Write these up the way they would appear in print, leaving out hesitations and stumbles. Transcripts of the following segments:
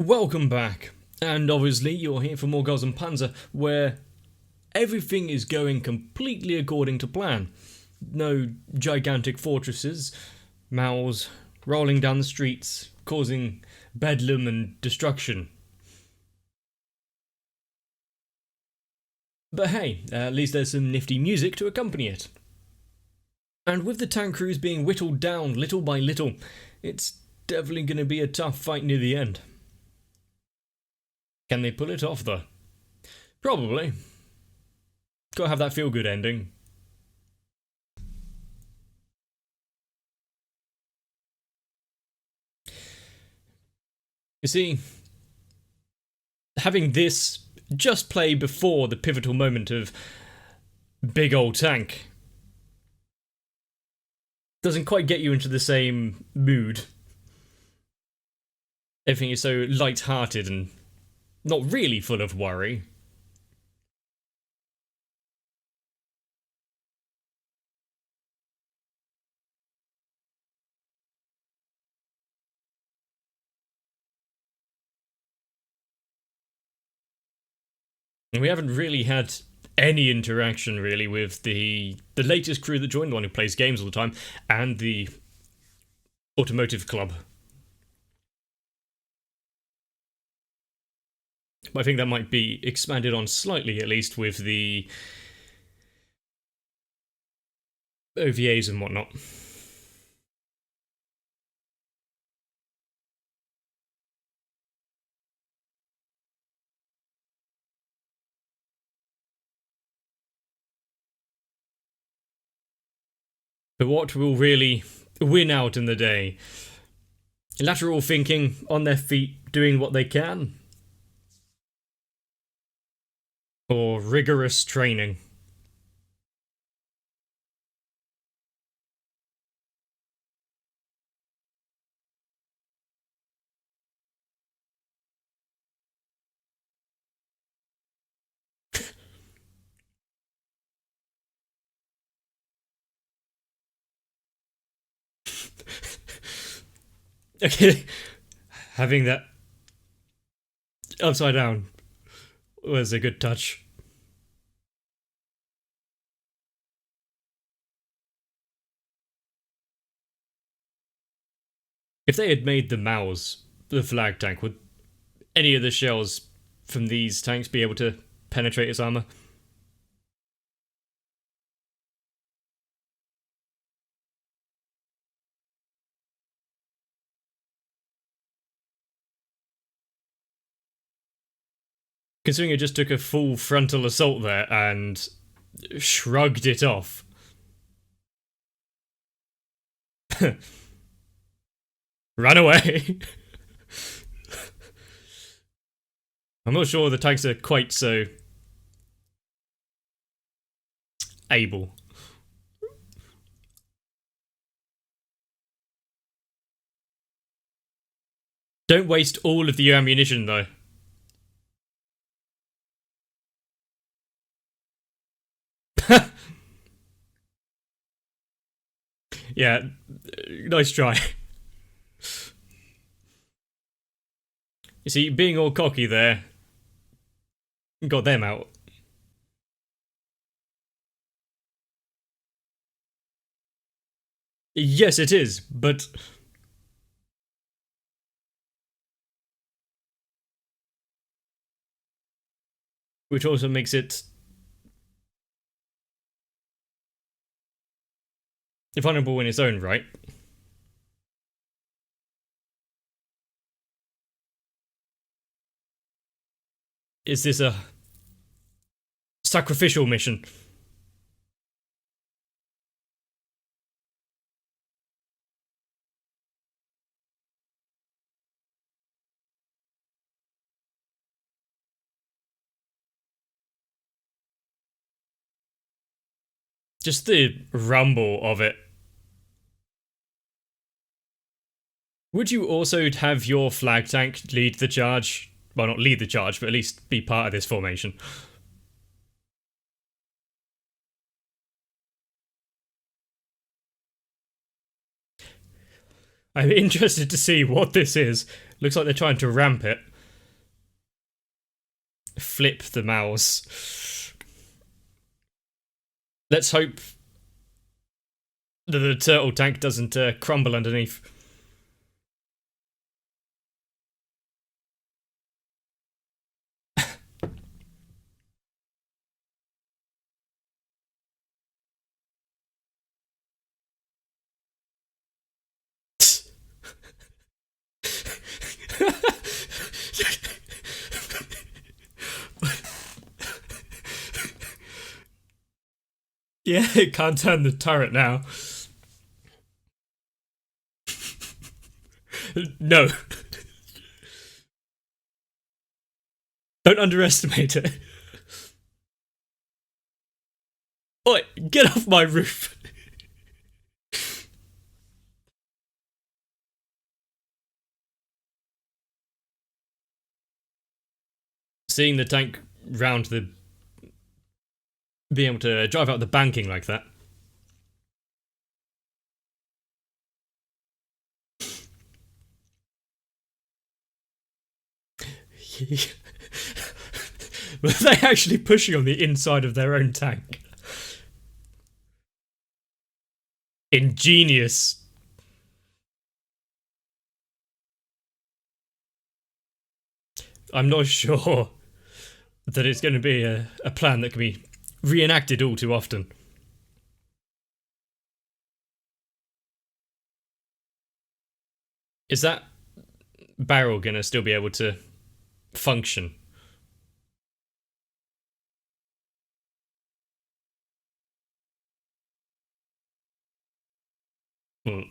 Welcome back, and obviously you're here for more Girls&Panzer, where everything is going completely according to plan. No gigantic fortresses, mouths rolling down the streets, causing bedlam and destruction. But hey, at least there's some nifty music to accompany it. And with the tank crews being whittled down little by little, it's definitely going to be a tough fight near the end. Can they pull it off though? Probably. Gotta have that feel-good ending. You see, having this just play before the pivotal moment of big old tank doesn't quite get you into the same mood. Everything is so light-hearted and not really full of worry. And we haven't really had any interaction really with the latest crew that joined, the one who plays games all the time, and the automotive club. But I think that might be expanded on slightly, at least, with the OVAs and whatnot. But what will really win out in the day? Lateral thinking, on their feet, doing what they can? Or rigorous training? Okay, having that upside down was a good touch. If they had made the Maus the flag tank, would any of the shells from these tanks be able to penetrate its armor? Considering it just took a full frontal assault there and shrugged it off. Run away! I'm not sure the tanks are quite so able. Don't waste all of the ammunition though. Yeah, nice try. You see, being all cocky there got them out. Yes, it is, but which also makes it vulnerable in its own right. Is this a sacrificial mission? Just the rumble of it. Would you also have your flag tank lead the charge? Well, not lead the charge, but at least be part of this formation. I'm interested to see what this is. Looks like they're trying to ramp it. flip the mouse. Let's hope that the turtle tank doesn't crumble underneath. Yeah, it can't turn the turret now. No. Don't underestimate it. Oi, get off my roof. Seeing the tank round the... being able to drive out the banking like that. Were they actually pushing on the inside of their own tank? Ingenious. I'm not sure that it's going to be a plan that can be reenacted all too often. Is that barrel going to still be able to function? Well,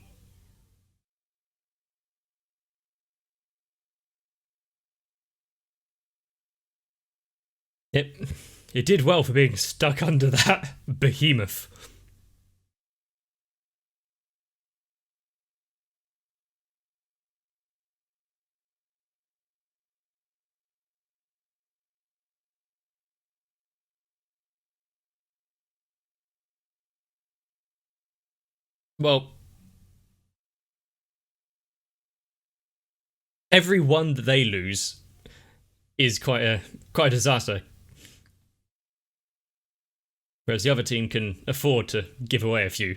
it did well for being stuck under that behemoth. Well, every one that they lose is quite a disaster. Whereas the other team can afford to give away a few.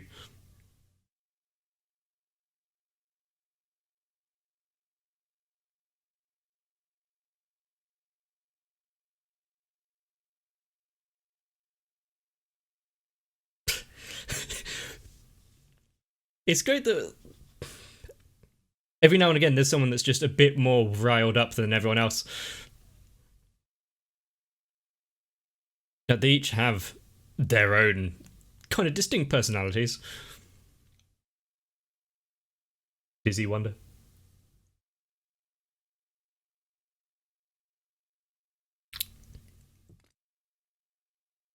It's great that every now and again there's someone that's just a bit more riled up than everyone else. That they each have their own kind of distinct personalities. Dizzy Wonder.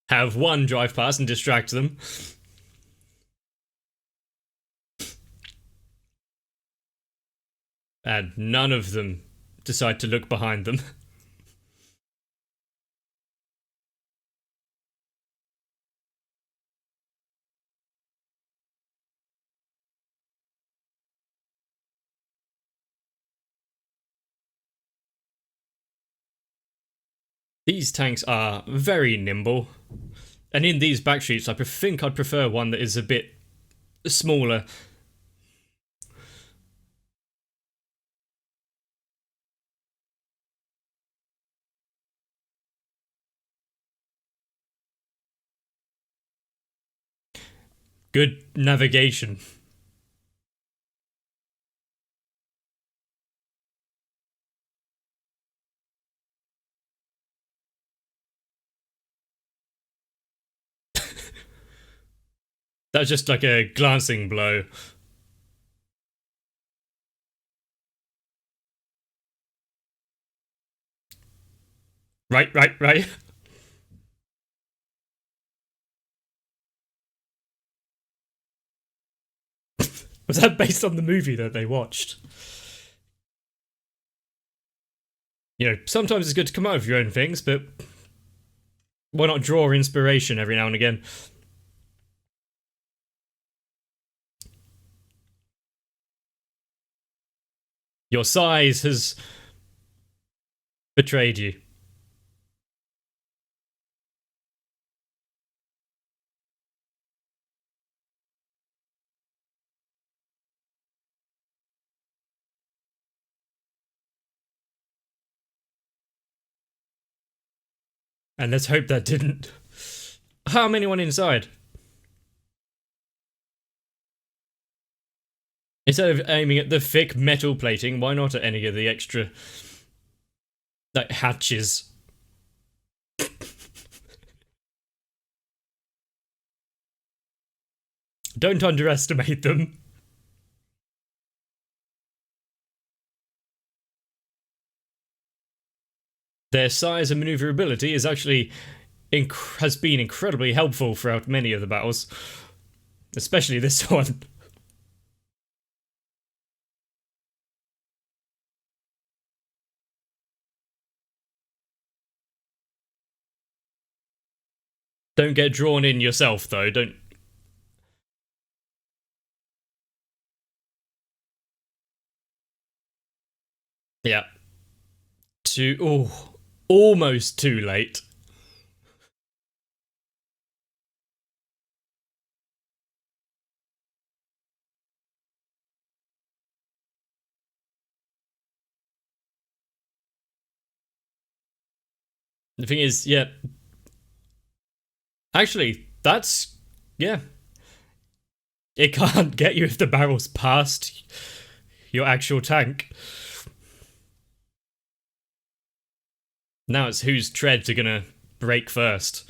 Have one drive past and distract them. And none of them decide to look behind them. These tanks are very nimble. And in these backstreets, I think I'd prefer one that is a bit smaller. Good navigation. That's just like a glancing blow. Right. Was that based on the movie that they watched? You know, sometimes it's good to come out with your own things, but why not draw inspiration every now and again? Your size has betrayed you. And let's hope that didn't harm anyone inside. Instead of aiming at the thick metal plating, why not at any of the extra, like, hatches? Don't underestimate them. Their size and maneuverability is actually has been incredibly helpful throughout many of the battles, especially this one. Don't get drawn in yourself, though. Don't. Yeah. Almost too late. The thing is, yeah. Actually, that's... yeah. It can't get you if the barrel's past your actual tank. Now it's whose treads are gonna break first.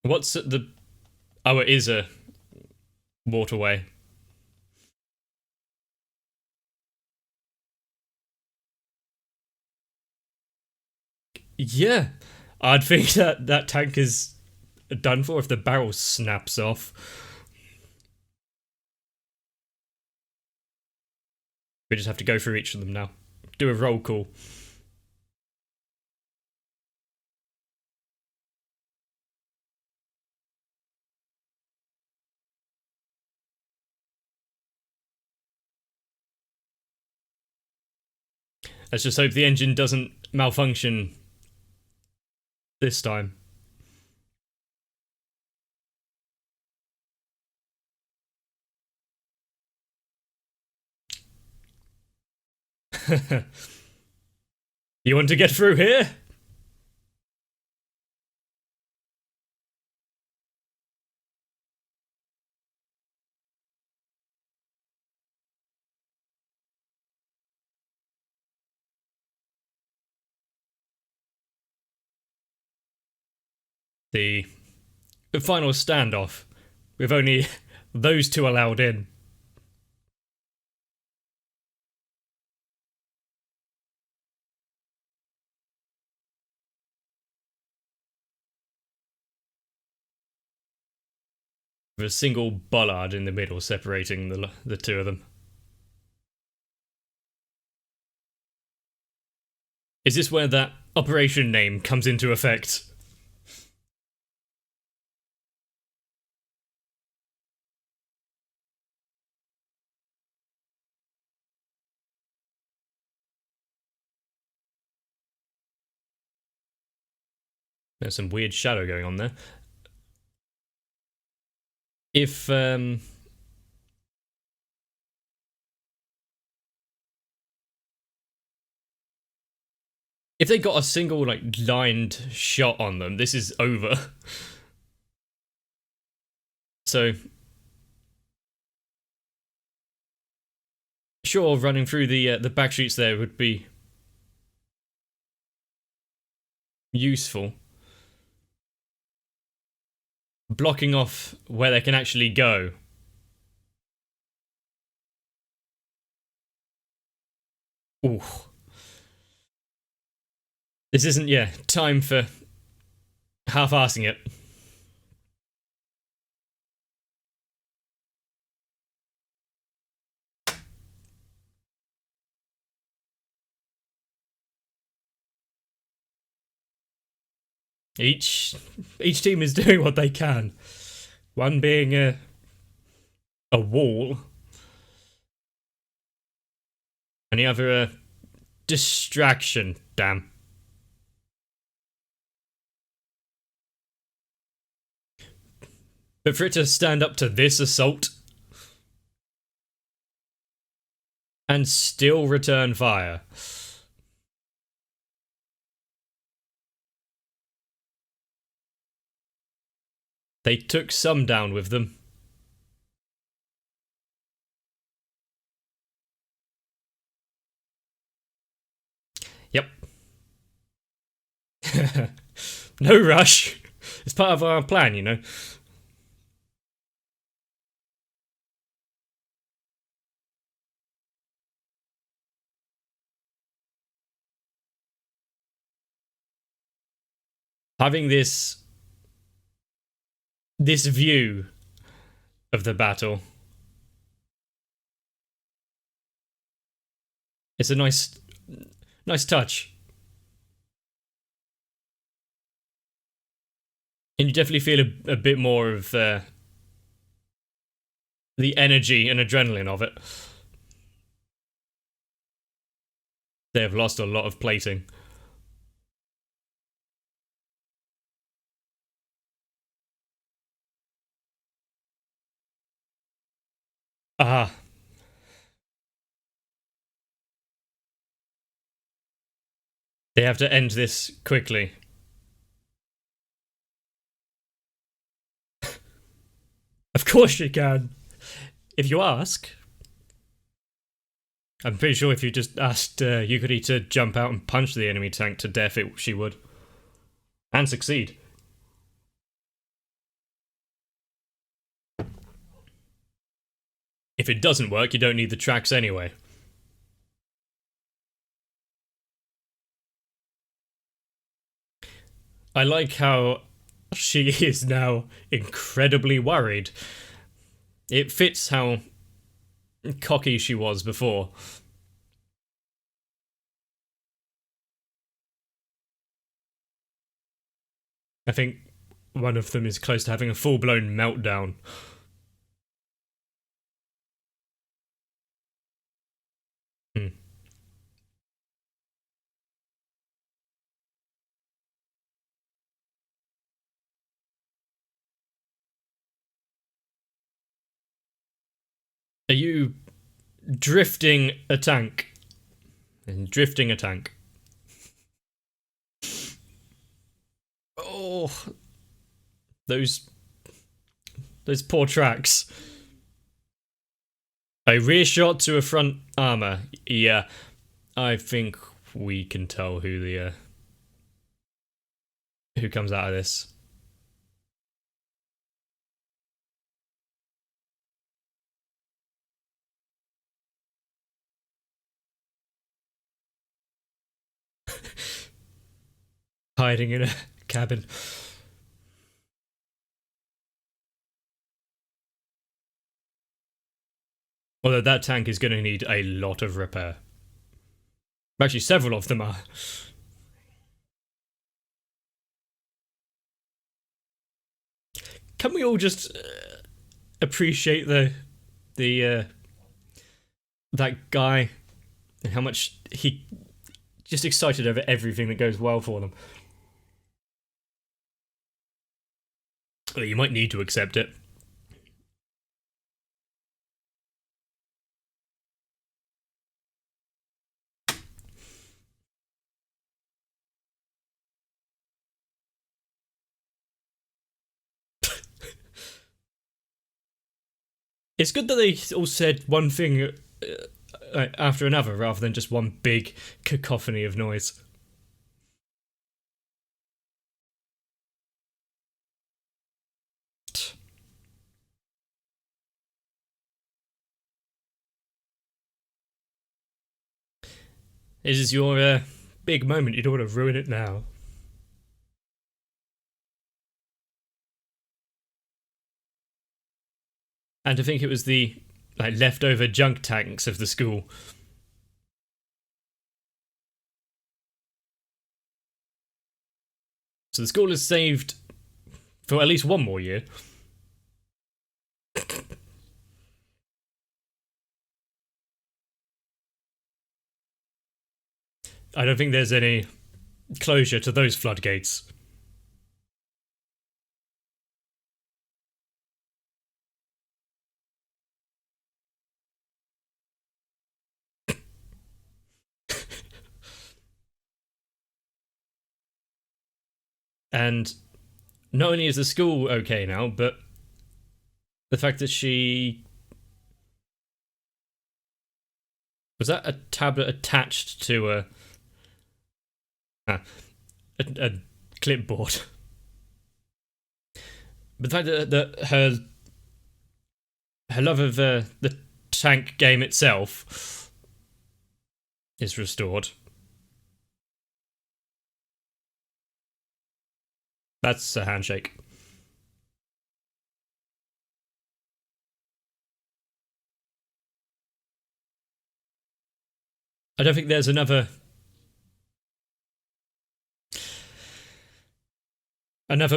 What's the... oh, it is a waterway. Yeah, I'd think that tank is done for if the barrel snaps off. We just have to go through each of them now. Do a roll call. Let's just hope the engine doesn't malfunction this time. You want to get through here? The final standoff, with only those two allowed in. With a single bollard in the middle separating the two of them. Is this where that operation name comes into effect? There's some weird shadow going on there. If they got a single, like, lined shot on them, this is over. So, sure, running through the backstreets there would be useful. Blocking off where they can actually go. Ooh. This isn't, yeah, time for half-arsing it. Each team is doing what they can. One being a wall, and the other a distraction. Damn. But for it to stand up to this assault, and still return fire. They took some down with them. Yep. No rush. It's part of our plan, you know. Having this view of the battle, it's a nice touch. And you definitely feel a bit more of the energy and adrenaline of it. They have lost a lot of plating. Ah. They have to end this quickly. Of course you can. If you ask. I'm pretty sure if you just asked Yukari to jump out and punch the enemy tank to death, she would. And succeed. If it doesn't work, you don't need the tracks anyway. I like how she is now incredibly worried. It fits how cocky she was before. I think one of them is close to having a full-blown meltdown. Are you drifting a tank? Drifting a tank. Oh, those poor tracks. A rear shot to a front armor. Yeah, I think we can tell who the who comes out of this. Hiding in a cabin. Although that tank is going to need a lot of repair. Actually, several of them are. Can we all just appreciate that guy and how much he just excited over everything that goes well for them? Well, you might need to accept it. It's good that they all said one thing after another rather than just one big cacophony of noise. This is your big moment. You don't want to ruin it now. And I think it was the leftover junk tanks of the school. So the school is saved for at least one more year. I don't think there's any closure to those floodgates. And not only is the school okay now, but the fact that she... Was that a tablet attached to a clipboard? But the fact that her love of the tank game itself is restored. That's a handshake. I don't think there's another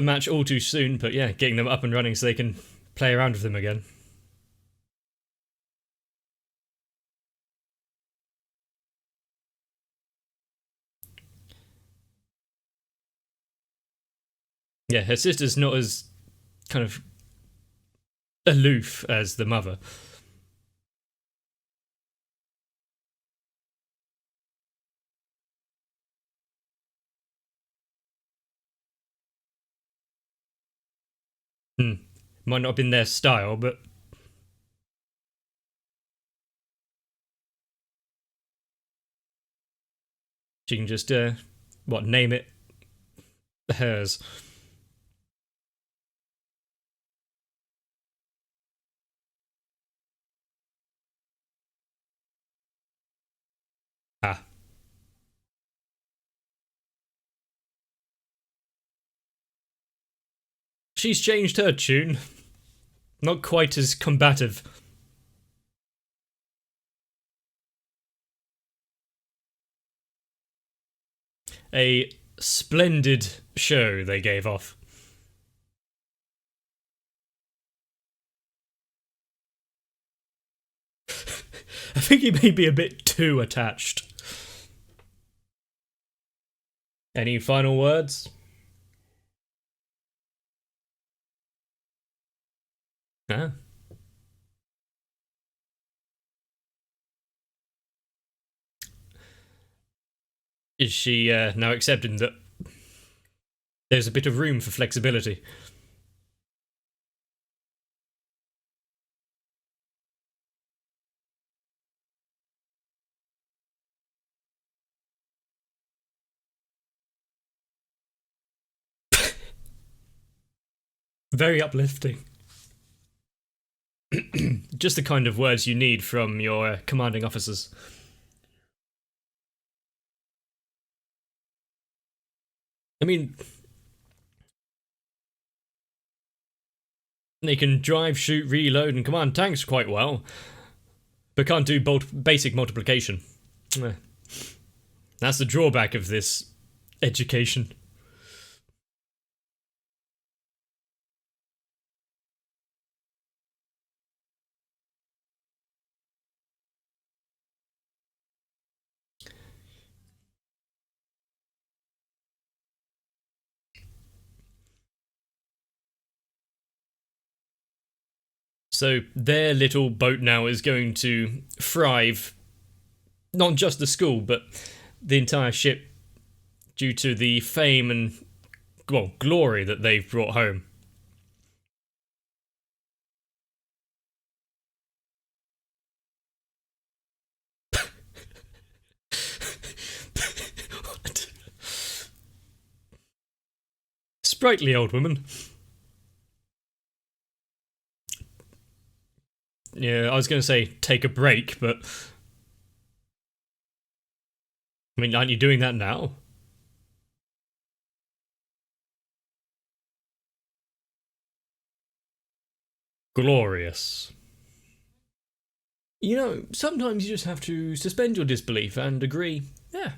match all too soon, but yeah, getting them up and running so they can play around with them again. Yeah, her sister's not as kind of aloof as the mother. Might not have been their style, but she can just, name it hers. Ah. She's changed her tune. Not quite as combative. A splendid show they gave off. I think he may be a bit too attached. Any final words? Huh? Is she now accepting that there's a bit of room for flexibility? Very uplifting. Just the kind of words you need from your commanding officers. I mean, they can drive, shoot, reload, and command tanks quite well, but can't do basic multiplication. That's the drawback of this education. So their little boat now is going to thrive, not just the school, but the entire ship, due to the fame and, well, glory that they've brought home. What? Sprightly old woman. Yeah, I was going to say take a break, but I mean, aren't you doing that now? Glorious. You know, sometimes you just have to suspend your disbelief and agree, yeah,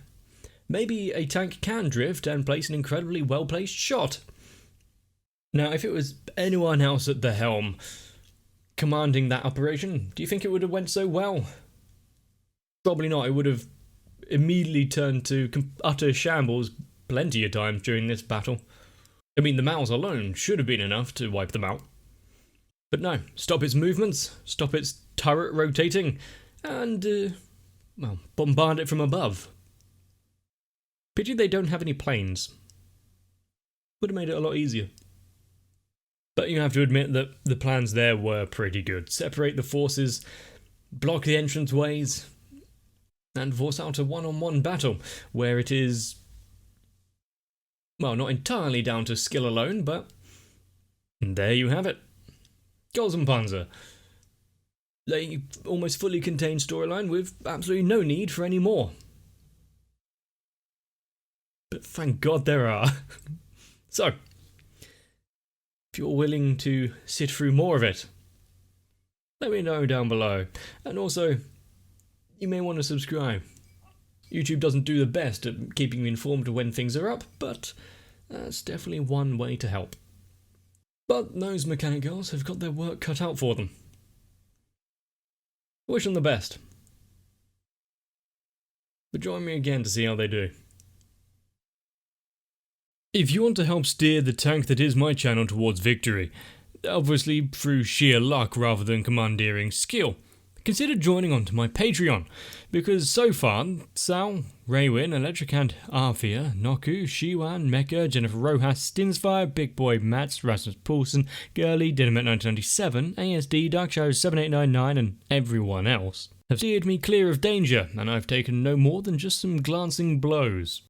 maybe a tank can drift and place an incredibly well-placed shot. Now, if it was anyone else at the helm commanding that operation, do you think it would have went so well? Probably not. It would have immediately turned to utter shambles plenty of times during this battle. I mean, the mouths alone should have been enough to wipe them out. But no, stop its movements, stop its turret rotating, and, well, bombard it from above. Pity they don't have any planes. Would have made it a lot easier. But you have to admit that the plans there were pretty good. Separate the forces, block the entranceways, and force out a one-on-one battle, where it is, well, not entirely down to skill alone, but there you have it. Girls&Panzer. They almost fully contained storyline with absolutely no need for any more. But thank God there are. So, if you're willing to sit through more of it, let me know down below. And also, you may want to subscribe. YouTube doesn't do the best at keeping you informed of when things are up, but that's definitely one way to help. But those mechanic girls have got their work cut out for them. Wish them the best. But join me again to see how they do. If you want to help steer the tank that is my channel towards victory, obviously through sheer luck rather than commandeering skill, consider joining onto my Patreon, because so far, Sal, Raywin, Electricant, Arthea, Noku, Shiwan, Mecha, Jennifer Rojas, Stinsfire, Big Boy Mats, Rasmus Poulsen, Girly, Dynamite 1997, ASD, Dark Shadow 7899 and everyone else have steered me clear of danger, and I've taken no more than just some glancing blows.